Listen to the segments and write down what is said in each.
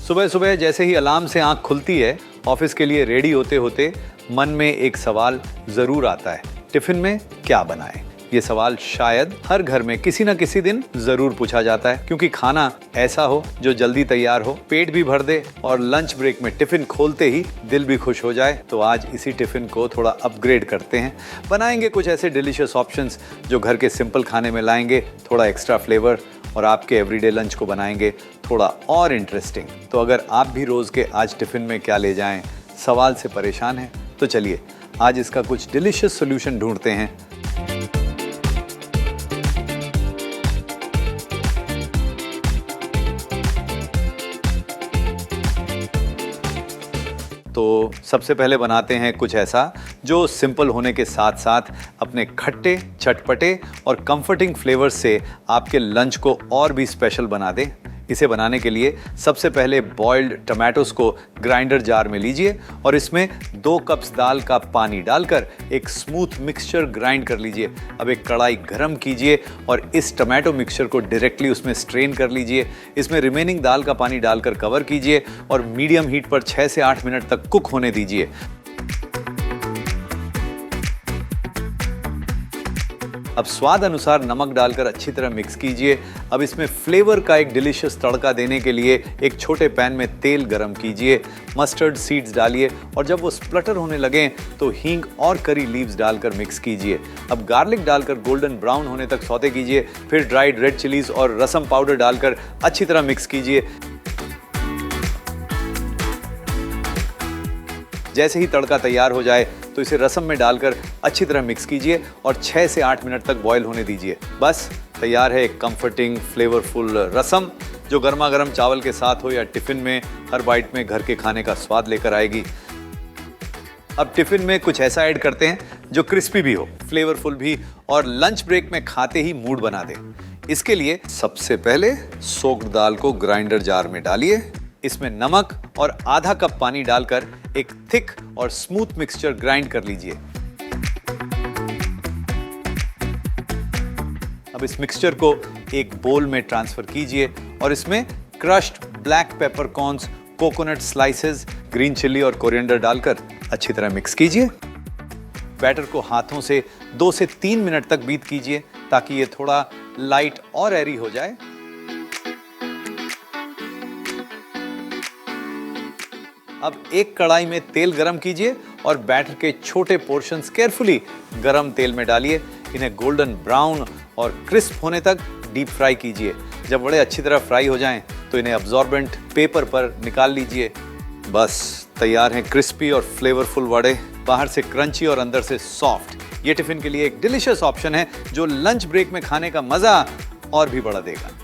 सुबह सुबह जैसे ही अलार्म से आंख खुलती है, ऑफिस के लिए रेडी होते होते मन में एक सवाल जरूर आता है, टिफिन में क्या बनाएं? ये सवाल शायद हर घर में किसी न किसी दिन जरूर पूछा जाता है, क्योंकि खाना ऐसा हो जो जल्दी तैयार हो, पेट भी भर दे और लंच ब्रेक में टिफिन खोलते ही दिल भी खुश हो जाए। तो आज इसी टिफिन को थोड़ा अपग्रेड करते हैं, बनाएंगे कुछ ऐसे डिलीशियस ऑप्शंस जो घर के सिंपल खाने में लाएंगे थोड़ा एक्स्ट्रा फ्लेवर और आपके एवरीडे लंच को बनाएंगे थोड़ा और इंटरेस्टिंग। तो अगर आप भी रोज के आज टिफिन में क्या ले जाएं सवाल से परेशान हैं, तो चलिए आज इसका कुछ डिलीशियस सॉल्यूशन ढूंढते हैं। तो सबसे पहले बनाते हैं कुछ ऐसा जो सिंपल होने के साथ साथ अपने खट्टे, चटपटे और कंफर्टिंग फ्लेवर्स से आपके लंच को और भी स्पेशल बना दे। इसे बनाने के लिए सबसे पहले बॉइल्ड टमाटोस को ग्राइंडर जार में लीजिए और इसमें 2 कप्स दाल का पानी डालकर एक स्मूथ मिक्सचर ग्राइंड कर लीजिए। अब एक कढ़ाई गरम कीजिए और इस टमाटो मिक्सचर को डायरेक्टली उसमें स्ट्रेन कर लीजिए। इसमें रिमेनिंग दाल का पानी डालकर कवर कीजिए और मीडियम हीट पर 6 से 8 मिनट तक कुक होने दीजिए। अब स्वाद अनुसार नमक डालकर अच्छी तरह मिक्स कीजिए। अब इसमें फ्लेवर का एक डिलीशियस तड़का देने के लिए एक छोटे पैन में तेल गरम कीजिए, मस्टर्ड सीड्स डालिए और जब वो स्प्लटर होने लगें तो हींग और करी लीव्स डालकर मिक्स कीजिए। अब गार्लिक डालकर गोल्डन ब्राउन होने तक सौते कीजिए, फिर ड्राइड रेड चिलीज और रसम पाउडर डालकर अच्छी तरह मिक्स कीजिए। जैसे ही तड़का तैयार हो जाए तो इसे रसम में डालकर अच्छी तरह मिक्स कीजिए और 6 से 8 मिनट तक बॉईल होने दीजिए। बस तैयार है एक कंफर्टिंग फ्लेवरफुल रसम जो गर्मा गर्म चावल के साथ हो या टिफिन में हर बाइट में घर के खाने का स्वाद लेकर आएगी। अब टिफिन में कुछ ऐसा ऐड करते हैं जो क्रिस्पी भी हो, फ्लेवरफुल भी और लंच ब्रेक में खाते ही मूड बना दे। इसके लिए सबसे पहले सोक्ड दाल को ग्राइंडर जार में डालिए। इसमें नमक और आधा कप पानी डालकर एक थिक और स्मूथ मिक्सचर ग्राइंड कर लीजिए। अब इस मिक्सचर को एक बोल में ट्रांसफर कीजिए और इसमें crushed black peppercorns, coconut slices, green chilli और कोरिएंडर डालकर अच्छी तरह मिक्स कीजिए। बैटर को हाथों से 2 से 3 मिनट तक बीट कीजिए ताकि ये थोड़ा लाइट और एरी हो जाए। अब एक कढ़ाई में तेल गरम कीजिए और बैटर के छोटे पोर्शंस केयरफुली गरम तेल में डालिए। इन्हें गोल्डन ब्राउन और क्रिस्प होने तक डीप फ्राई कीजिए। जब वड़े अच्छी तरह फ्राई हो जाएं तो इन्हें अब्सॉर्बेंट पेपर पर निकाल लीजिए। बस तैयार हैं क्रिस्पी और फ्लेवरफुल वड़े, बाहर से क्रंची और अंदर से सॉफ्ट। ये टिफिन के लिए एक डिलीशियस ऑप्शन है जो लंच ब्रेक में खाने का मजा और भी बढ़ा देगा।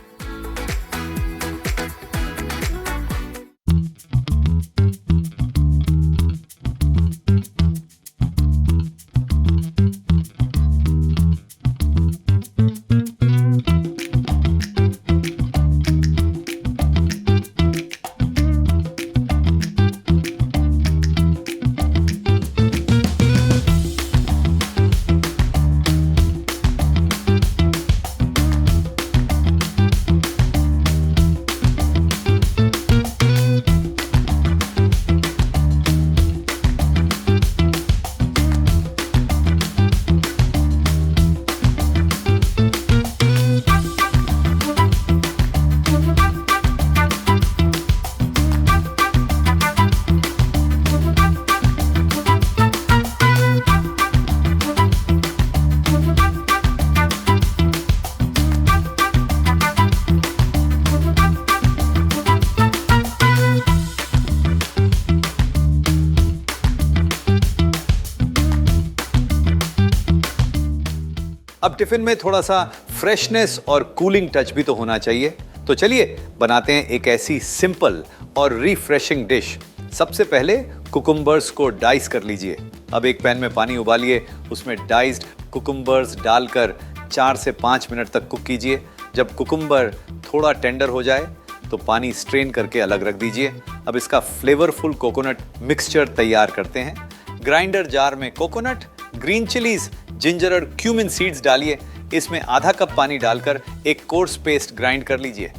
अब टिफिन में थोड़ा सा फ्रेशनेस और कूलिंग टच भी तो होना चाहिए। तो चलिए बनाते हैं एक ऐसी सिंपल और रिफ्रेशिंग डिश। सबसे पहले कुकुम्बर्स को डाइस कर लीजिए। अब एक पैन में पानी उबालिए, उसमें डाइस्ड कुकुम्बर्स डालकर 4 से 5 मिनट तक कुक कीजिए। जब कुकुम्बर थोड़ा टेंडर हो जाए तो पानी स्ट्रेन करके अलग रख दीजिए। अब इसका फ्लेवरफुल कोकोनट मिक्सचर तैयार करते हैं। ग्राइंडर जार में कोकोनट, ग्रीन चिलीज, जिंजर और क्यूमिन सीड्स डालिए। इसमें आधा कप पानी डालकर एक कोर्स पेस्ट ग्राइंड कर लीजिए।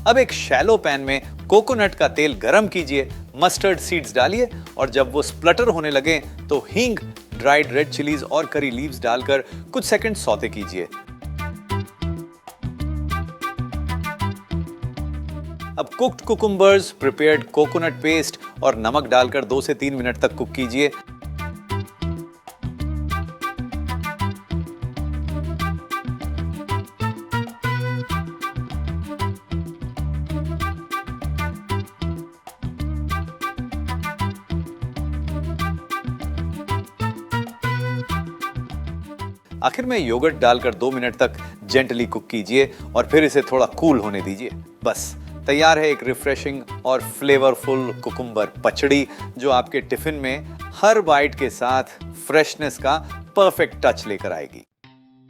अब एक शैलो पैन में कोकोनट का तेल गरम कीजिए, मस्टर्ड सीड्स डालिए और जब वो स्प्लटर होने लगे तो हींग, ड्राइड रेड चिलीज और करी लीव्स डालकर कुछ सेकंड सौते कीजिए। अब cooked cucumbers, prepared coconut paste और नमक डालकर 2 से 3 मिनट तक कुक कीजिए। आखिर में योगर्ट डालकर 2 मिनट तक जेंटली कुक कीजिए और फिर इसे थोड़ा कूल होने दीजिए। बस तैयार है एक रिफ्रेशिंग और फ्लेवरफुल कुकुम्बर पचड़ी, जो आपके टिफिन में हर बाइट के साथ फ्रेशनेस का परफेक्ट टच लेकर आएगी।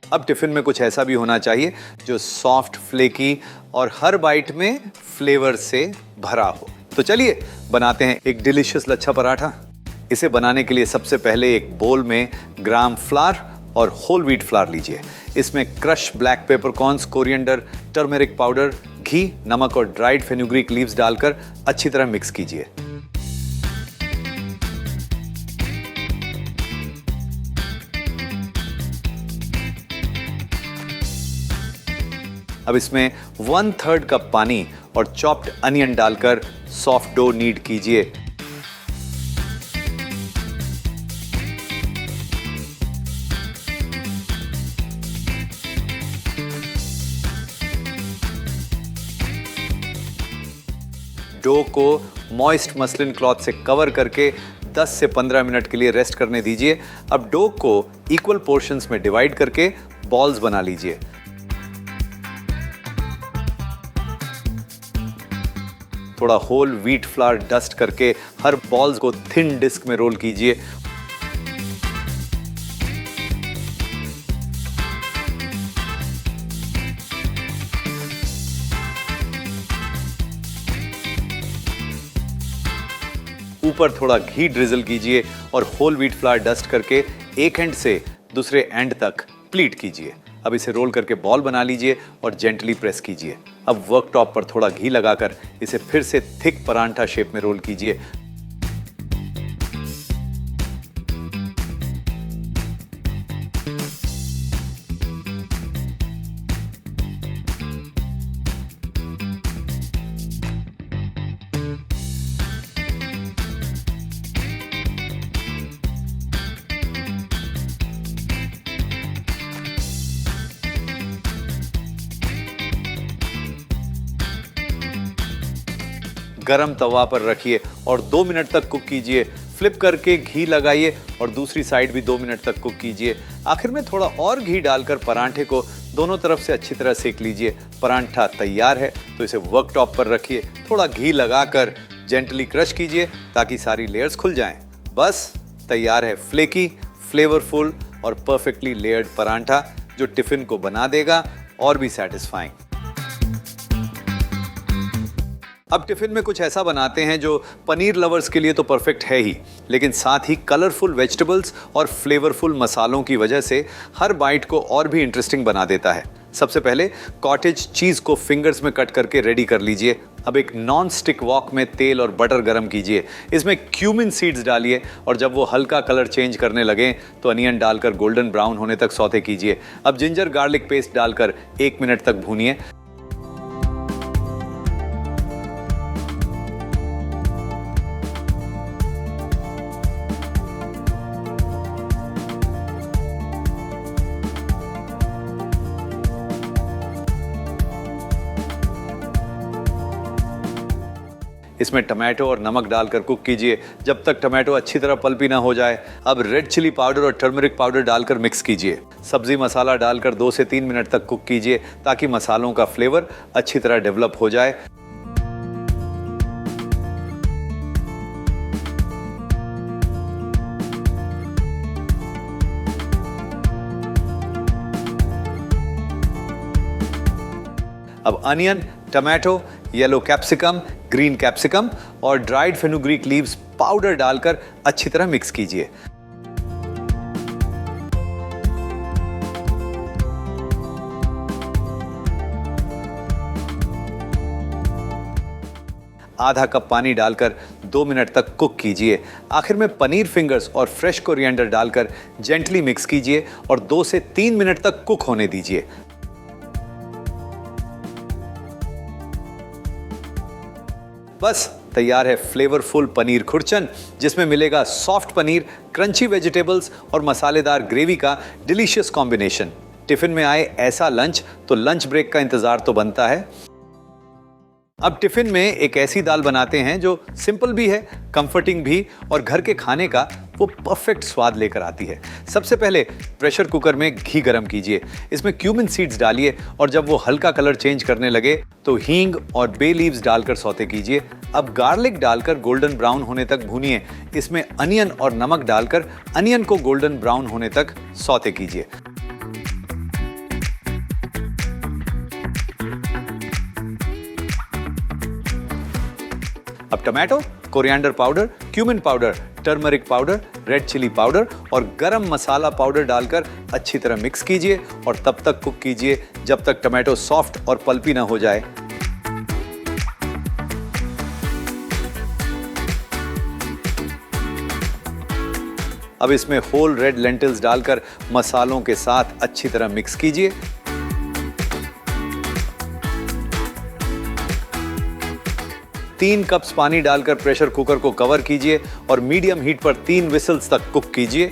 अब टिफिन में कुछ ऐसा भी होना चाहिए जो सॉफ्ट, फ्लेकी और हर बाइट में फ्लेवर से भरा हो। तो चलिए बनाते हैं एक डिलीशियस लच्छा पराठा। इसे बनाने के लिए सबसे पहले एक बोल में ग्राम फ्लावर और होल व्हीट फ्लावर लीजिए। इसमें crush black peppercorns, coriander, turmeric powder, ghee, नमक और ड्राइड फेनुग्रीक लीव्स डालकर अच्छी तरह मिक्स कीजिए। अब इसमें 1/3 कप पानी और चॉप्ड अनियन डालकर सॉफ्ट डो नीड कीजिए। डो को मॉइस्ट मसलिन क्लॉथ से कवर करके 10 से 15 मिनट के लिए रेस्ट करने दीजिए। अब डो को इक्वल पोर्शंस में डिवाइड करके बॉल्स बना लीजिए। थोड़ा होल व्हीट फ्लावर डस्ट करके हर बॉल्स को थिन डिस्क में रोल कीजिए। ऊपर थोड़ा घी ड्रिजल कीजिए और होल व्हीट फ्लावर डस्ट करके एक एंड से दूसरे एंड तक प्लीट कीजिए। अब इसे रोल करके बॉल बना लीजिए और जेंटली प्रेस कीजिए। अब वर्क टॉप पर थोड़ा घी लगाकर इसे फिर से थिक परांठा शेप में रोल कीजिए। गरम तवा पर रखिए और 2 मिनट तक कुक कीजिए। फ्लिप करके घी लगाइए और दूसरी साइड भी 2 मिनट तक कुक कीजिए। आखिर में थोड़ा और घी डालकर परांठे को दोनों तरफ से अच्छी तरह सेक लीजिए। परांठा तैयार है तो इसे वर्क टॉप पर रखिए। थोड़ा घी लगाकर जेंटली क्रश कीजिए ताकि सारी लेयर्स खुल जाएं। बस तैयार है फ्लेकी, फ्लेवरफुल और परफेक्टली लेयर्ड परांठा, जो टिफिन को बना देगा और भी सेटिस्फाइंग। अब टिफिन में कुछ ऐसा बनाते हैं जो पनीर लवर्स के लिए तो परफेक्ट है ही, लेकिन साथ ही कलरफुल वेजिटेबल्स और फ्लेवरफुल मसालों की वजह से हर बाइट को और भी इंटरेस्टिंग बना देता है। सबसे पहले कॉटेज चीज को फिंगर्स में कट करके रेडी कर लीजिए। अब एक नॉन स्टिक वॉक में तेल और बटर गरम कीजिए। इसमें क्यूमिन सीड्स डालिए और जब वो हल्का कलर चेंज करने लगे तो अनियन डालकर गोल्डन ब्राउन होने तक सौते कीजिए। अब जिंजर गार्लिक पेस्ट डालकर 1 मिनट तक भूनिए। इसमें टमाटो और नमक डालकर कुक कीजिए जब तक टमाटो अच्छी तरह पल्पी ना हो जाए। अब रेड चिली पाउडर और टर्मरिक पाउडर डालकर मिक्स कीजिए। सब्जी मसाला डालकर 2 से 3 मिनट तक कुक कीजिए ताकि मसालों का फ्लेवर अच्छी तरह डेवलप हो जाए। अब onion, tomato, yellow capsicum, green capsicum और ड्राइड फेनुग्रीक लीव्स पाउडर डालकर अच्छी तरह मिक्स कीजिए। आधा कप पानी डालकर 2 मिनट तक कुक कीजिए। आखिर में पनीर फिंगर्स और फ्रेश कोरिएंडर डालकर जेंटली मिक्स कीजिए और 2 से 3 मिनट तक कुक होने दीजिए। बस तैयार है फ्लेवरफुल पनीर खुरचन, जिसमें मिलेगा सॉफ्ट पनीर, क्रंची वेजिटेबल्स और मसालेदार ग्रेवी का डिलीशियस कॉम्बिनेशन। टिफिन में आए ऐसा लंच तो लंच ब्रेक का इंतजार तो बनता है। अब टिफिन में एक ऐसी दाल बनाते हैं जो सिंपल भी है, कंफर्टिंग भी और घर के खाने का वो परफेक्ट स्वाद लेकर आती है। सबसे पहले प्रेशर कुकर में घी गरम कीजिए, इसमें क्यूमिन सीड्स डालिए और जब वो हल्का कलर चेंज करने लगे तो हींग और बे लीव्स डालकर सौते कीजिए। अब गार्लिक डालकर गोल्डन ब्राउन होने तक भूनिए। इसमें अनियन और नमक डालकर अनियन को गोल्डन ब्राउन होने तक सौते कीजिए। अब tomato, coriander powder, cumin powder, turmeric powder, red chilli powder और गरम मसाला पाउडर डालकर अच्छी तरह मिक्स कीजिए और तब तक कुक कीजिए जब तक टमाटो सॉफ्ट और पल्पी ना हो जाए। अब इसमें होल रेड लेंटिल्स डालकर मसालों के साथ अच्छी तरह मिक्स कीजिए। तीन कप्स पानी डालकर प्रेशर कुकर को कवर कीजिए और मीडियम हीट पर 3 विसल्स तक कुक कीजिए।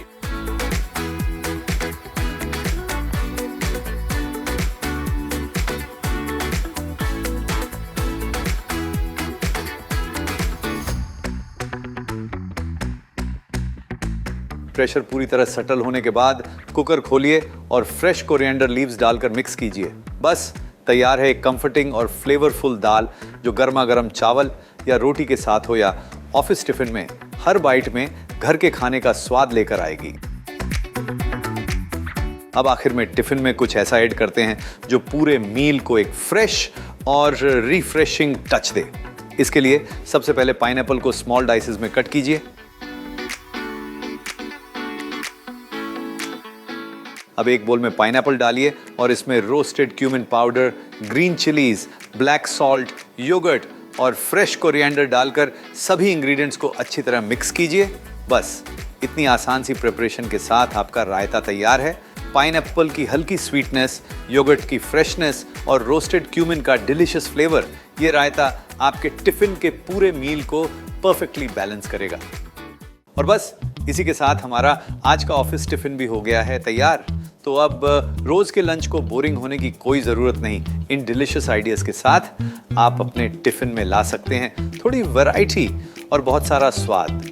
प्रेशर पूरी तरह सेटल होने के बाद कुकर खोलिए और फ्रेश कोरिएंडर लीव्स डालकर मिक्स कीजिए। बस तैयार है एक कंफर्टिंग और फ्लेवरफुल दाल जो गर्मा गर्म चावल या रोटी के साथ हो या ऑफिस टिफिन में हर बाइट में घर के खाने का स्वाद लेकर आएगी। अब आखिर में टिफिन में कुछ ऐसा ऐड करते हैं जो पूरे मील को एक फ्रेश और रिफ्रेशिंग टच दे। इसके लिए सबसे पहले पाइनएप्पल को स्मॉल डाइसेस में कट कीजिए। अब एक बोल में पाइनएप्पल डालिए और इसमें roasted cumin powder, green chillies, black salt, yoghurt और फ्रेश कोरिएंडर डालकर सभी इंग्रेडिएंट्स को अच्छी तरह मिक्स कीजिए। बस इतनी आसान सी प्रिपरेशन के साथ आपका रायता तैयार है। पाइनएप्पल की हल्की स्वीटनेस, योगर्ट की फ्रेशनेस और रोस्टेड क्यूमिन का डिलीशियस फ्लेवर, ये रायता आपके टिफिन के पूरे मील को परफेक्टली बैलेंस करेगा। और बस इसी के साथ हमारा आज का ऑफिस टिफिन भी हो गया है तैयार। तो अब रोज के लंच को बोरिंग होने की कोई ज़रूरत नहीं। इन डिलीशियस आइडियाज़ के साथ आप अपने टिफिन में ला सकते हैं थोड़ी वैरायटी और बहुत सारा स्वाद।